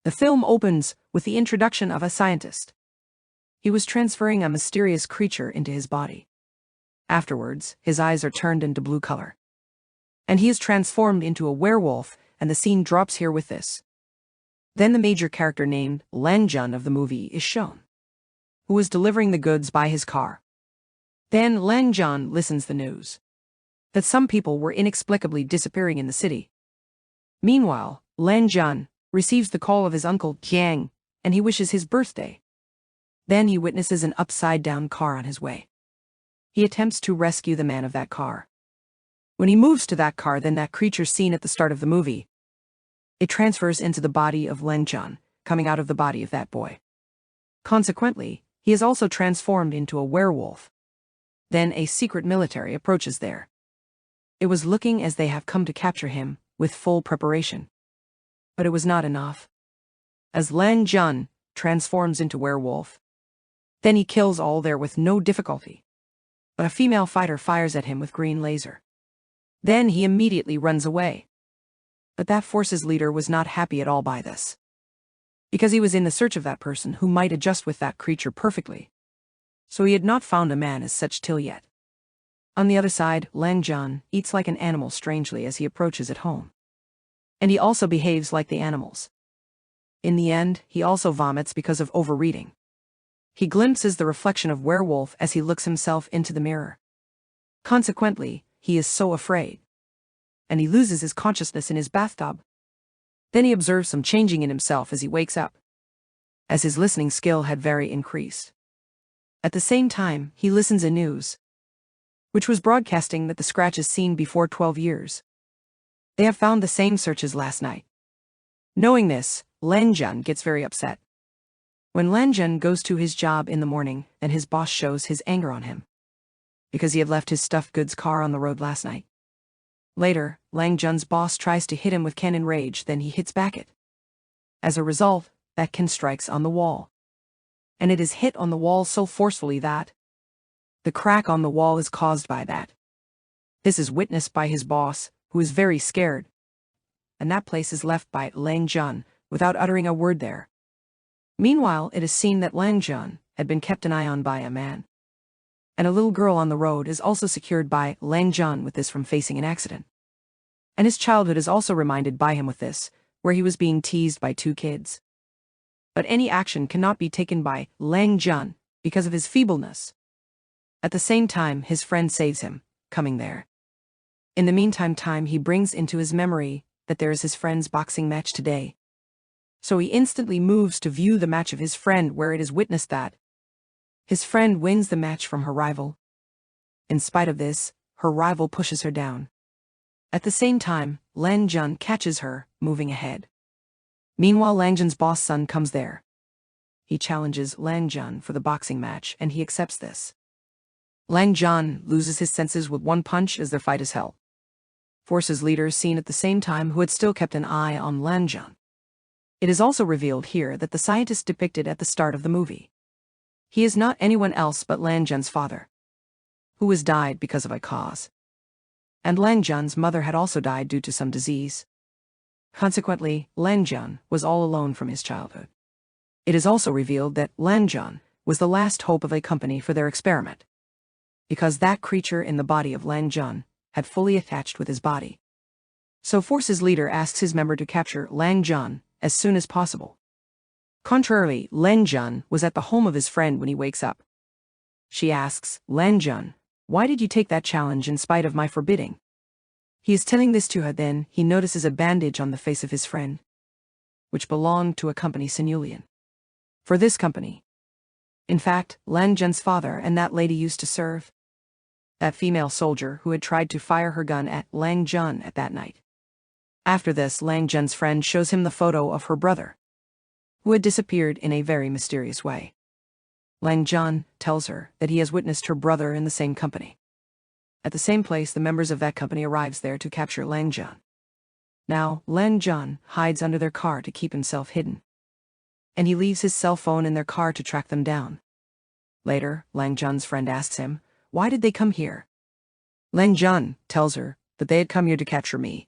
The film opens with the introduction of a scientist. He was transferring a mysterious creature into his body. Afterwards, his eyes are turned into blue color. And he is transformed into a werewolf, and the scene drops here with this. Then the major character named Lang Jun of the movie is shown, who was delivering the goods by his car. Then Lang Jun listens the news that some people were inexplicably disappearing in the city. Meanwhile, Lang Jun receives the call of his uncle Jian, and he wishes his birthday. Then he witnesses an upside-down car on his way. He attempts to rescue the man of that car. When he moves to that car, then that creature seen at the start of the movie, it transfers into the body of Lang Jun, coming out of the body of that boy. Consequently, he is also transformed into a werewolf. Then a secret military approaches there. It was looking as they have come to capture him, with full preparation. But it was not enough. As Lang Jun transforms into werewolf, then he kills all there with no difficulty. But a female fighter fires at him with green laser. Then he immediately runs away. But that force's leader was not happy at all by this, because he was in the search of that person who might adjust with that creature perfectly. So he had not found a man as such till yet. On the other side, Lang Jun eats like an animal strangely as he approaches at home. And he also behaves like the animals. In the end, he also vomits because of overeating. He glimpses the reflection of werewolf as he looks himself into the mirror. Consequently, he is so afraid. And he loses his consciousness in his bathtub. Then he observes some changing in himself as he wakes up, as his listening skill had very increased. At the same time, he listens to news, which was broadcasting that the scratch is seen before 12 years. They have found the same search as last night. Knowing this, Lang Jun gets very upset. When Lang Jun goes to his job in the morning, then his boss shows his anger on him, because he had left his stuffed goods car on the road last night. Later, Lang Jun's boss tries to hit him with cannon rage, then he hits back it. As a result, that can strikes on the wall. And it is hit on the wall so forcefully that the crack on the wall is caused by that. This is witnessed by his boss, who is very scared. And that place is left by Lang Jun, without uttering a word there. Meanwhile, it is seen that Lang Jun had been kept an eye on by a man. And a little girl on the road is also secured by Lang Jun with this from facing an accident. And his childhood is also reminded by him with this, where he was being teased by two kids. But any action cannot be taken by Lang Jun because of his feebleness. At the same time, his friend saves him, coming there. In the meantime, he brings into his memory that there is his friend's boxing match today. So he instantly moves to view the match of his friend, where it is witnessed that his friend wins the match from her rival. In spite of this, her rival pushes her down. At the same time, Lang Jun catches her, moving ahead. Meanwhile, Lang Jun's boss son comes there. He challenges Lang Jun for the boxing match, and he accepts this. Lang Jun loses his senses with one punch as their fight is held. Force's leader seen at the same time, who had still kept an eye on Lang Jun. It is also revealed here that the scientist depicted at the start of the movie, he is not anyone else but Lang Jun's father, who has died because of a cause. And Lang Jun's mother had also died due to some disease. Consequently, Lang Jun was all alone from his childhood. It is also revealed that Lang Jun was the last hope of a company for their experiment, because that creature in the body of Lang Jun had fully attached with his body. So Force's leader asks his member to capture Lang Jun as soon as possible. Contrarily, Lang Jun was at the home of his friend when he wakes up. She asks, Lang Jun, why did you take that challenge in spite of my forbidding? He is telling this to her, then he notices a bandage on the face of his friend, which belonged to a company Sanyulian. For this company, in fact, Lang Jun's father and that lady used to serve. That female soldier who had tried to fire her gun at Lang Jun at that night. After this, Lang Jun's friend shows him the photo of her brother, who had disappeared in a very mysterious way. Lang Jun tells her that he has witnessed her brother in the same company. At the same place, the members of that company arrives there to capture Lang Jun. Now, Lang Jun hides under their car to keep himself hidden. And he leaves his cell phone in their car to track them down. Later, Lang Jun's friend asks him, why did they come here? Lang Jun tells her that they had come here to capture me,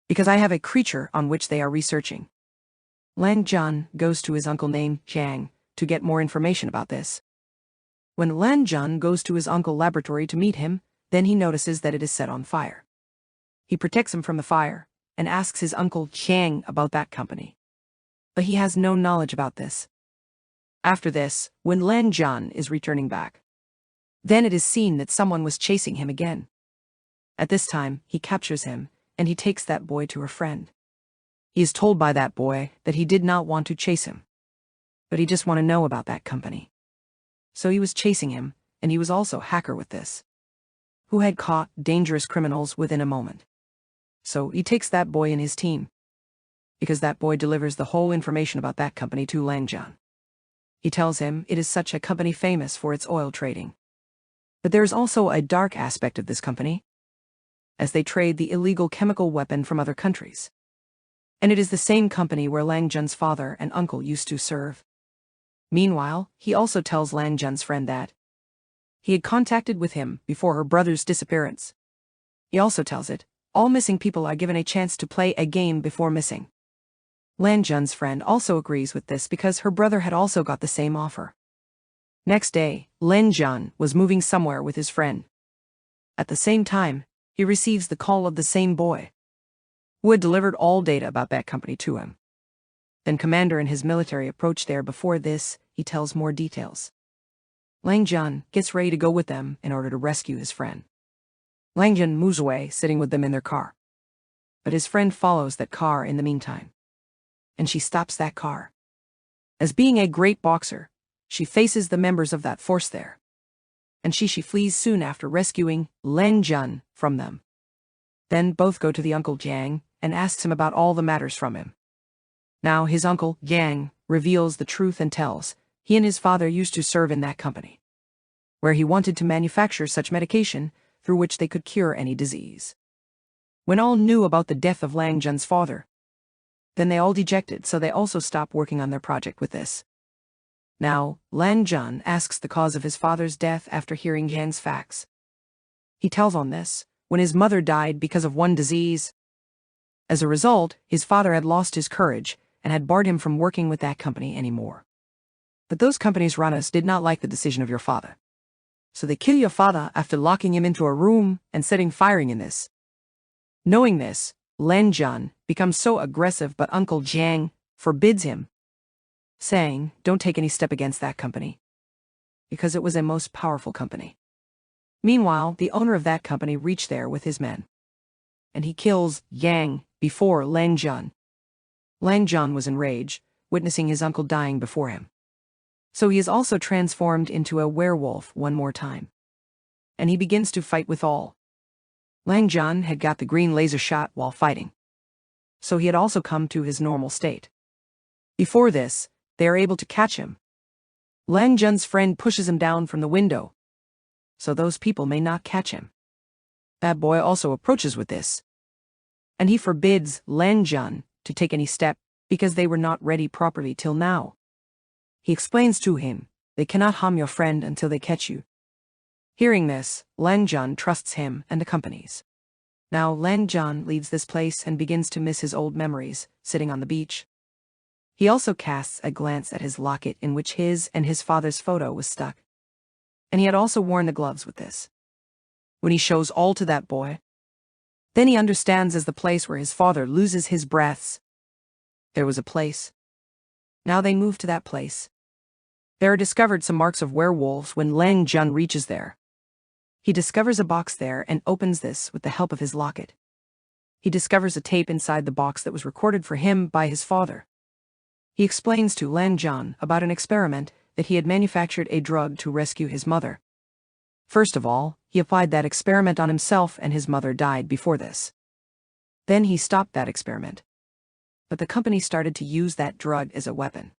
because I have a creature on which they are researching. Lang Jun goes to his uncle named Jian to get more information about this. When Lang Jun goes to his uncle's laboratory to meet him, then he notices that it is set on fire. He protects him from the fire and asks his uncle Jian about that company. But he has no knowledge about this. After this, when Lang Jun is returning back, then it is seen that someone was chasing him again. At this time, he captures him, and he takes that boy to her friend. He is told by that boy that he did not want to chase him, but he just want to know about that company. So he was chasing him, and he was also a hacker with this, who had caught dangerous criminals within a moment. So he takes that boy in his team, because that boy delivers the whole information about that company to Lang Jun. He tells him it is such a company famous for its oil trading. But there is also a dark aspect of this company, as they trade the illegal chemical weapon from other countries. And it is the same company where Lang Jun's father and uncle used to serve. Meanwhile, he also tells Lang Jun's friend that he had contacted with him before her brother's disappearance. He also tells it, all missing people are given a chance to play a game before missing. Lang Jun's friend also agrees with this because her brother had also got the same offer. Next day, Lang Jun was moving somewhere with his friend. At the same time, he receives the call of the same boy, who had delivered all data about that company to him. Then commander and his military approach there. Before this, he tells more details. Lang Jun gets ready to go with them in order to rescue his friend. Lang Jun moves away, sitting with them in their car. But his friend follows that car in the meantime, and she stops that car. As being a great boxer, she faces the members of that force there, and she flees soon after rescuing Lang Jun from them. Then both go to the uncle Jiang and asks him about all the matters from him. Now his uncle Yang reveals the truth and tells he and his father used to serve in that company, where he wanted to manufacture such medication through which they could cure any disease. When all knew about the death of Lang Jun's father, then they all dejected, so they also stopped working on their project with this. Now, Lang Jun asks the cause of his father's death after hearing Yang's facts. He tells on this, when his mother died because of one disease. As a result, his father had lost his courage and had barred him from working with that company anymore. But those company's runners did not like the decision of your father. So they kill your father after locking him into a room and setting firing in this. Knowing this, Lang Jun becomes so aggressive, but Uncle Jiang forbids him, saying, don't take any step against that company, because it was a most powerful company. Meanwhile, the owner of that company reached there with his men, and he kills Yang before Lang Jun. Lang Jun was enraged, witnessing his uncle dying before him. So he is also transformed into a werewolf one more time, and he begins to fight with all. Lang Jun had got the green laser shot while fighting, so he had also come to his normal state. Before this, they are able to catch him. Lang Jun's friend pushes him down from the window, so those people may not catch him. That boy also approaches with this, and he forbids Lang Jun to take any step because they were not ready properly till now. He explains to him, they cannot harm your friend until they catch you. Hearing this, Lang Jun trusts him and accompanies. Now Lang Jun leaves this place and begins to miss his old memories, sitting on the beach. He also casts a glance at his locket in which his and his father's photo was stuck. And he had also worn the gloves with this. When he shows all to that boy, then he understands as the place where his father loses his breaths. There was a place. Now they move to that place. There are discovered some marks of werewolves when Lang Jun reaches there. He discovers a box there and opens this with the help of his locket. He discovers a tape inside the box that was recorded for him by his father. He explains to Lang Jun about an experiment that he had manufactured a drug to rescue his mother. First of all, he applied that experiment on himself and his mother died before this. Then he stopped that experiment. But the company started to use that drug as a weapon.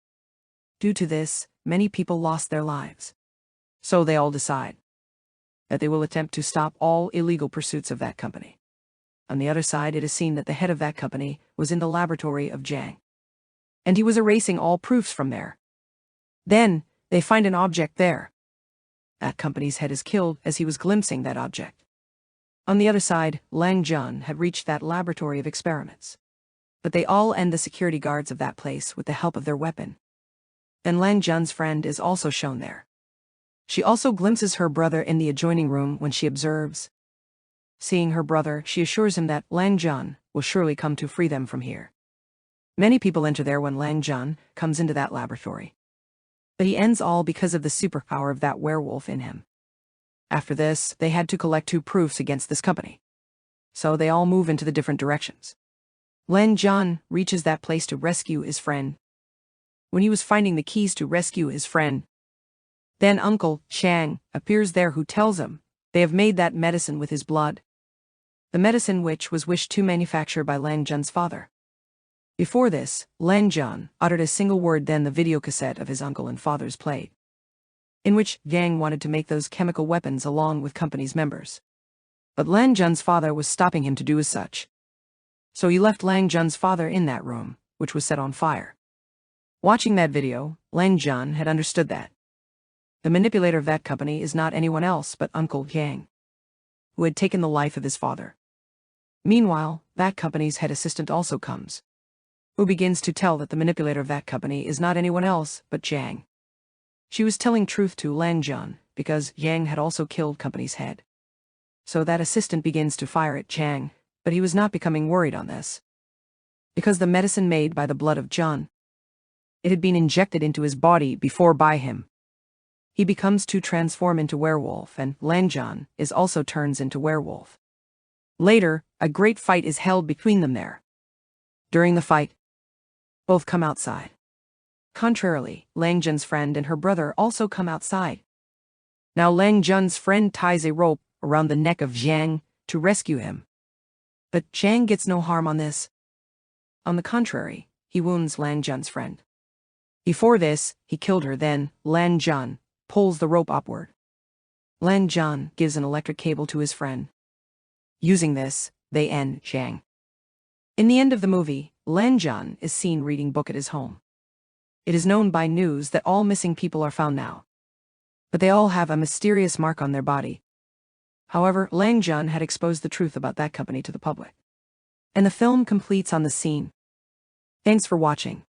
Due to this, many people lost their lives. So they all decide that they will attempt to stop all illegal pursuits of that company. On the other side, it is seen that the head of that company was in the laboratory of Jian, and he was erasing all proofs from there. Then, they find an object there. That company's head is killed as he was glimpsing that object. On the other side, Lang Jun had reached that laboratory of experiments. but they all end the security guards of that place with the help of their weapon. Then Lang Jun's friend is also shown there. She also glimpses her brother in the adjoining room when she observes. Seeing her brother, she assures him that Lang Jun will surely come to free them from here. Many people enter there when Lang Jun comes into that laboratory. But he ends all because of the superpower of that werewolf in him. After this, they had to collect 2 proofs against this company. So they all move into the different directions. Lang Jun reaches that place to rescue his friend. When he was finding the keys to rescue his friend, then Uncle Chang appears there, who tells him they have made that medicine with his blood. The medicine which was wished to manufacture by Lang Jun's father. Before this, Lang Jun uttered a single word, then the videocassette of his uncle and father's played, in which Wang wanted to make those chemical weapons along with company's members. But Lang Jun's father was stopping him to do as such. So he left Lang Jun's father in that room, which was set on fire. Watching that video, Lang Jun had understood that the manipulator of that company is not anyone else but Uncle Yang, who had taken the life of his father. Meanwhile, that company's head assistant also comes, who begins to tell that the manipulator of that company is not anyone else but Jian. She was telling truth to Lang Jun because Yang had also killed company's head. So that assistant begins to fire at Chang, but he was not becoming worried on this. Because the medicine made by the blood of Jun, it had been injected into his body before by him. He becomes to transform into werewolf, and Lang Jun is also turns into werewolf. Later, a great fight is held between them there. During the fight, both come outside. Contrarily, Lang Jun's friend and her brother also come outside. Now Lang Jun's friend ties a rope around the neck of Jian to rescue him. But Jian gets no harm on this. On the contrary, he wounds Lang Jun's friend. Before this, he killed her, then Lang Jun pulls the rope upward. Lang Jun gives an electric cable to his friend. Using this, they end Jian. In the end of the movie, Lang Jun is seen reading book at his home. It is known by news that all missing people are found now. But they all have a mysterious mark on their body. However, Lang Jun had exposed the truth about that company to the public. And the film completes on the scene. Thanks for watching.